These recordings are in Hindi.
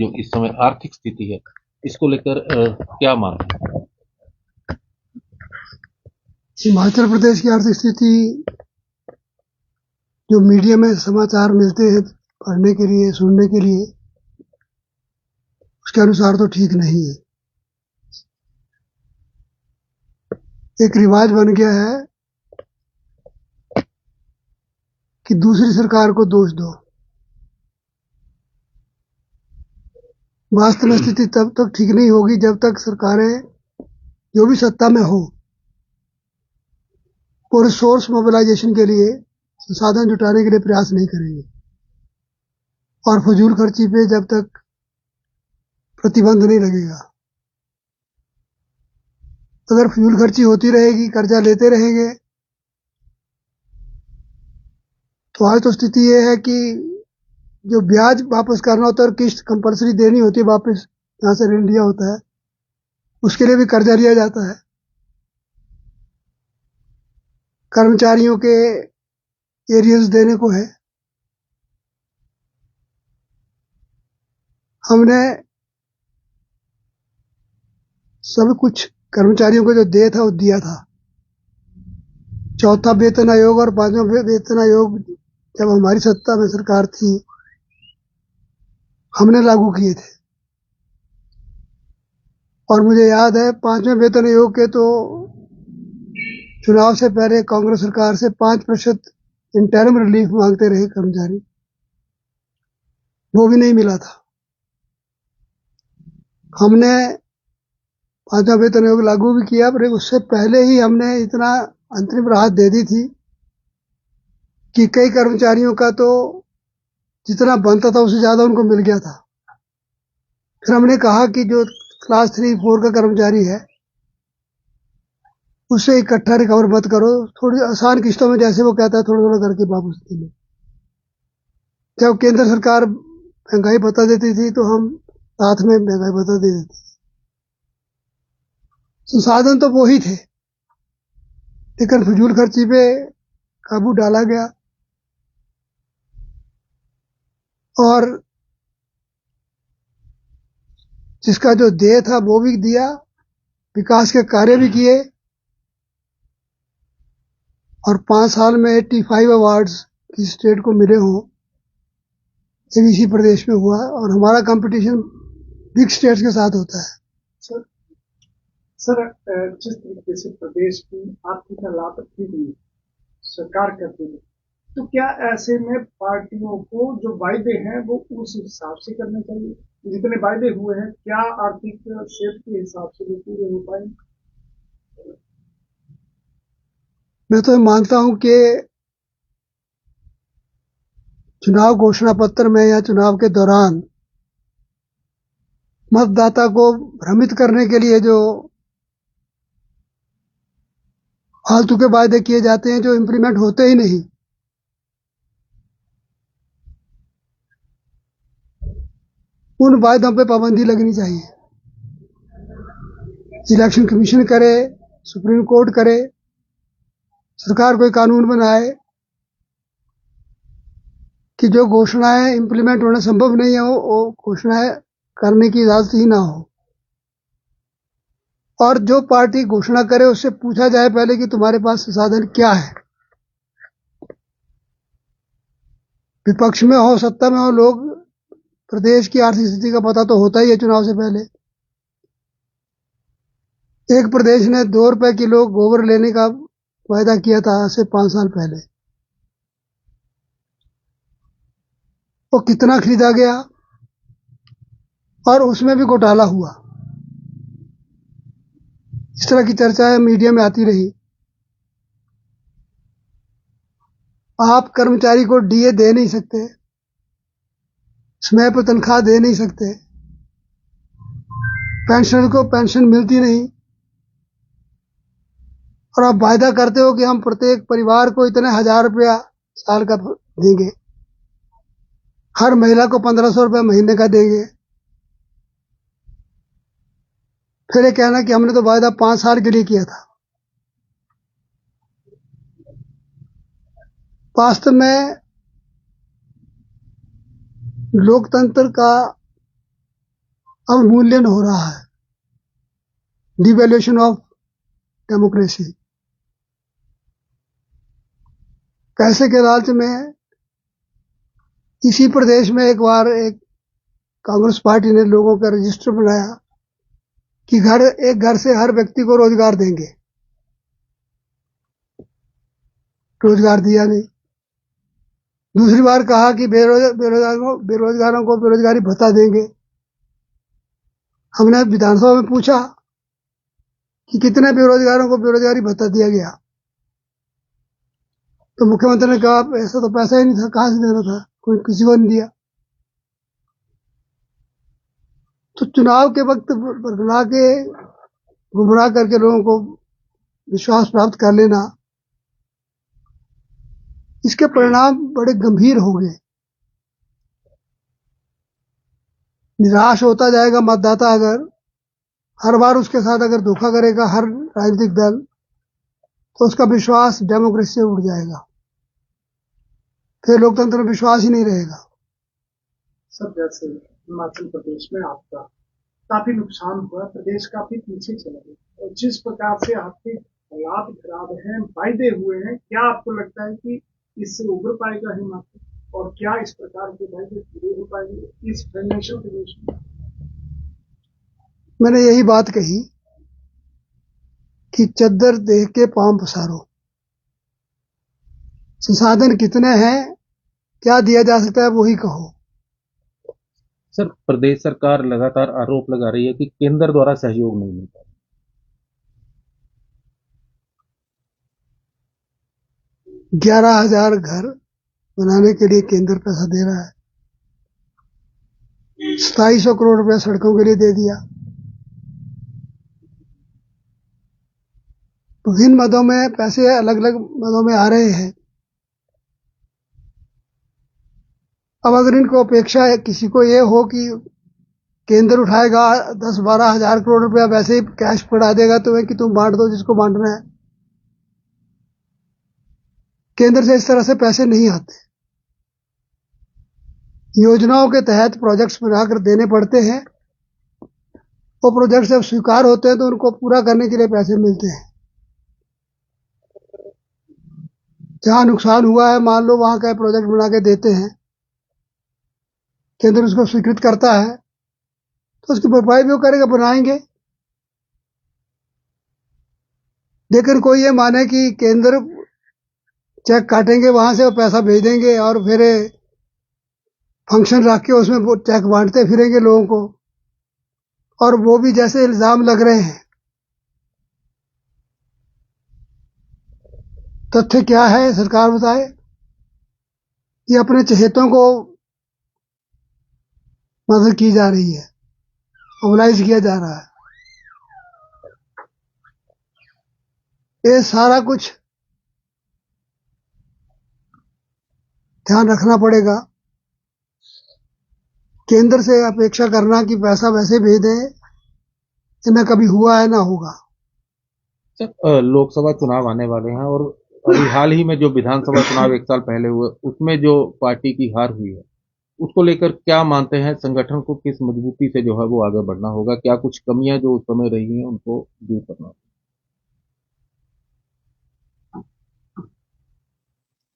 जो इस समय आर्थिक स्थिति है, इसको लेकर क्या मानना है? हिमाचल प्रदेश की आर्थिक स्थिति जो मीडिया में समाचार मिलते हैं पढ़ने के लिए, सुनने के लिए, उसके अनुसार तो ठीक नहीं है। एक रिवाज बन गया है कि दूसरी सरकार को दोष दो। वास्तव में स्थिति तब तक ठीक नहीं होगी जब तक सरकारें जो भी सत्ता में हो वो रिसोर्स मोबिलाइजेशन के लिए, संसाधन जुटाने के लिए प्रयास नहीं करेंगे, और फजूल खर्ची पे जब तक प्रतिबंध नहीं लगेगा। अगर फजूल खर्ची होती रहेगी, कर्जा लेते रहेंगे, तो आज तो स्थिति ये है कि जो ब्याज वापस करना होता है और किस्त कंपलसरी देनी होती है, वापस जहां से ऋण लिया होता है उसके लिए भी कर्जा लिया जाता है। कर्मचारियों के एरियर्स देने को है। हमने सब कुछ कर्मचारियों को जो दे था वो दिया था। चौथा वेतन आयोग और पांचवा वेतन आयोग जब हमारी सत्ता में सरकार थी हमने लागू किए थे। और मुझे याद है पांचवें वेतन आयोग के तो चुनाव से पहले कांग्रेस सरकार से 5% इंटरिम रिलीफ मांगते रहे कर्मचारी, वो भी नहीं मिला था। हमने पांचवा वेतन आयोग लागू भी किया, पर उससे पहले ही हमने इतना अंतरिम राहत दे दी थी कि कई कर्मचारियों का तो जितना बनता था उससे ज्यादा उनको मिल गया था। फिर हमने कहा कि जो क्लास 3-4 का कर्मचारी है उससे इकट्ठा रिकवर मत करो, थोड़ी आसान किस्तों में जैसे वो कहता है थोड़ा थोड़ा करके वापस दे लो। जब केंद्र सरकार महंगाई बता देती थी तो हम साथ में महंगाई बता दे देते थे। संसाधन तो वो ही थे, लेकिन फजूल खर्ची पे काबू डाला गया और जिसका जो देय था वो भी दिया, विकास के कार्य भी किए, और 5 साल में 85 अवार्ड्स किसी स्टेट को मिले हों, ये इसी प्रदेश में हुआ। और हमारा कंपटीशन बिग स्टेट्स के साथ होता है। सर जिस तरीके से प्रदेश की आर्थिक हालात ठीक नहीं सरकार करती है, तो क्या ऐसे में पार्टियों को जो वायदे हैं वो उस हिसाब से करने चाहिए? जितने वायदे हुए हैं क्या आर्थिक क्षेत्र के हिसाब से वो पूरे हो पाएंगे? मैं तो मानता हूं कि चुनाव घोषणा पत्र में या चुनाव के दौरान मतदाता को भ्रमित करने के लिए जो फालतू के वायदे किए जाते हैं जो इंप्लीमेंट होते ही नहीं, उन वायदों पे पाबंदी लगनी चाहिए। इलेक्शन कमीशन करे, सुप्रीम कोर्ट करे, सरकार कोई कानून बनाए कि जो घोषणाएं इंप्लीमेंट होना संभव नहीं है वो घोषणाएं करने की इजाजत ही ना हो। और जो पार्टी घोषणा करे उससे पूछा जाए पहले कि तुम्हारे पास संसाधन क्या है। विपक्ष में हो सत्ता में हो, लोग प्रदेश की आर्थिक स्थिति का पता तो होता ही है चुनाव से पहले। एक प्रदेश ने 2 रुपए किलो गोबर लेने का वायदा किया था आज से 5 साल पहले, वो कितना खरीदा गया और उसमें भी घोटाला हुआ। इस तरह की चर्चाएं मीडिया में आती रही। आप कर्मचारी को डीए दे नहीं सकते, समय पर तनख्वाह दे नहीं सकते, पेंशनर को पेंशन मिलती नहीं, और आप वायदा करते हो कि हम प्रत्येक परिवार को इतने 1000 रुपया साल का देंगे, हर महिला को 1500 रुपया महीने का देंगे। फिर ये कहना कि हमने तो वायदा 5 साल के लिए किया था। वास्तव में लोकतंत्र का अवमूल्यन हो रहा है, डिवैल्यूएशन ऑफ डेमोक्रेसी। पैसे के लालच में इसी प्रदेश में एक बार एक कांग्रेस पार्टी ने लोगों का रजिस्टर बनाया कि एक घर से हर व्यक्ति को रोजगार देंगे। रोजगार दिया नहीं। दूसरी बार कहा कि बेरोजगारों को बेरोजगारी भत्ता देंगे। हमने विधानसभा में पूछा कि कितने बेरोजगारों को बेरोजगारी भत्ता दिया गया, तो मुख्यमंत्री ने कहा ऐसा तो पैसा ही नहीं था, कहां से देना था, कोई किसी को नहीं दिया। तो चुनाव के वक्त बना के गुमराह करके लोगों को विश्वास प्राप्त कर लेना, इसके परिणाम बड़े गंभीर होंगे। निराश होता जाएगा मतदाता अगर हर बार उसके साथ अगर धोखा करेगा हर राजनीतिक दल, तो उसका विश्वास डेमोक्रेसी से उड़ जाएगा, फिर लोकतंत्र में विश्वास ही नहीं रहेगा। सर, जैसे हिमाचल प्रदेश में आपका काफी नुकसान हुआ, प्रदेश काफी पीछे चला गया, और जिस प्रकार से आपके हालात खराब हैं, वायदे हुए हैं, क्या आपको लगता है कि इससे उभर पाएगा हिमाचल, और क्या इस प्रकार के वायदे पूरे हो पाएंगे इस फाइनेंशियल प्रदेश में? मैंने यही बात कही कि चद्दर देख के पांव पसारो। संसाधन कितने हैं, क्या दिया जा सकता है, वही कहो। सर, प्रदेश सरकार लगातार आरोप लगा रही है कि केंद्र द्वारा सहयोग नहीं मिलता। 11,000 घर बनाने के लिए केंद्र पैसा दे रहा है। 2700 करोड़ रुपया सड़कों के लिए दे दिया। विभिन्न मदों में पैसे अलग अलग मदों में आ रहे हैं। अब अगर इनको अपेक्षा है किसी को ये हो कि केंद्र उठाएगा 10-12 हजार करोड़ रुपया वैसे ही कैश पड़ा देगा तुम्हें कि तुम बांट दो जिसको बांटना है, केंद्र से इस तरह से पैसे नहीं आते। योजनाओं के तहत प्रोजेक्ट्स बनाकर देने पड़ते हैं। वो प्रोजेक्ट जब स्वीकार होते हैं तो उनको पूरा करने के लिए पैसे मिलते हैं। जहां नुकसान हुआ है मान लो वहां का प्रोजेक्ट बना के देते हैं, केंद्र उसको स्वीकृत करता है तो उसकी भरपाई भी वो करेगा, बनाएंगे। लेकिन कोई ये माने कि केंद्र चेक काटेंगे वहां से और पैसा भेज देंगे और फिर फंक्शन रख के उसमें वो चेक बांटते फिरेंगे लोगों को, और वो भी जैसे इल्जाम लग रहे हैं। तथ्य क्या है सरकार बताए। ये अपने चहेतों को मदद की जा रही है, मोबिलाइज किया जा रहा है। ये सारा कुछ ध्यान रखना पड़ेगा। केंद्र से अपेक्षा करना कि पैसा वैसे भेज दे, ये न कभी हुआ है ना होगा। सर, लोकसभा चुनाव आने वाले हैं और अभी हाल ही में जो विधानसभा चुनाव 1 साल पहले हुए उसमें जो पार्टी की हार हुई है, उसको लेकर क्या मानते हैं? संगठन को किस मजबूती से जो है वो आगे बढ़ना होगा? क्या कुछ कमियां जो उस समय रही हैं उनको दूर करना होगा?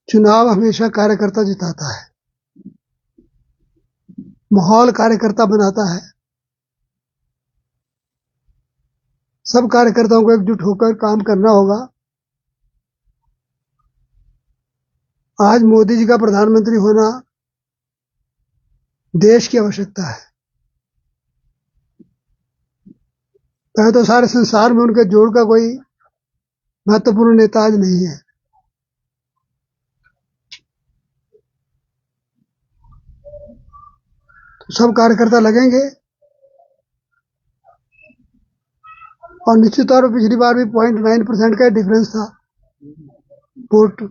चुनाव हमेशा कार्यकर्ता जिताता है, माहौल कार्यकर्ता बनाता है। सब कार्यकर्ताओं को एकजुट होकर काम करना होगा। आज मोदी जी का प्रधानमंत्री होना देश की आवश्यकता है। पहले तो सारे संसार में उनके जोड़ का कोई महत्वपूर्ण नेता आज नहीं है। तो सब कार्यकर्ता लगेंगे और निश्चित तौर पर पिछली बार भी 0.9% का डिफरेंस था वोट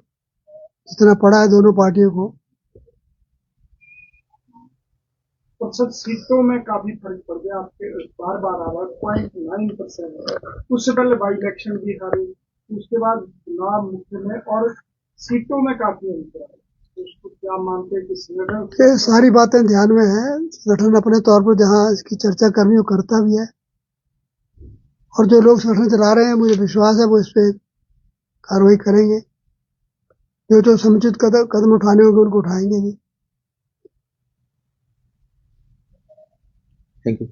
जितना पड़ा है दोनों पार्टियों को। और सब सीटों में काफी फर्क पड़ गया आपके, बार बार आ रहा 0.9%। उससे पहले बाई इलेक्शन भी हारे, उसके बाद चुनाव मुख्य में और सीटों में काफी अंतर है। उसको क्या मानते हैं कि संगठन ये सारी बातें ध्यान में है। संगठन अपने तौर पर जहां इसकी चर्चा करनी हो करता भी है, और जो लोग संगठन चला रहे हैं मुझे विश्वास है वो इस पे कार्रवाई करेंगे। जो समुचित कदम उठाने होंगे उनको उठाएंगे भी। Thank you.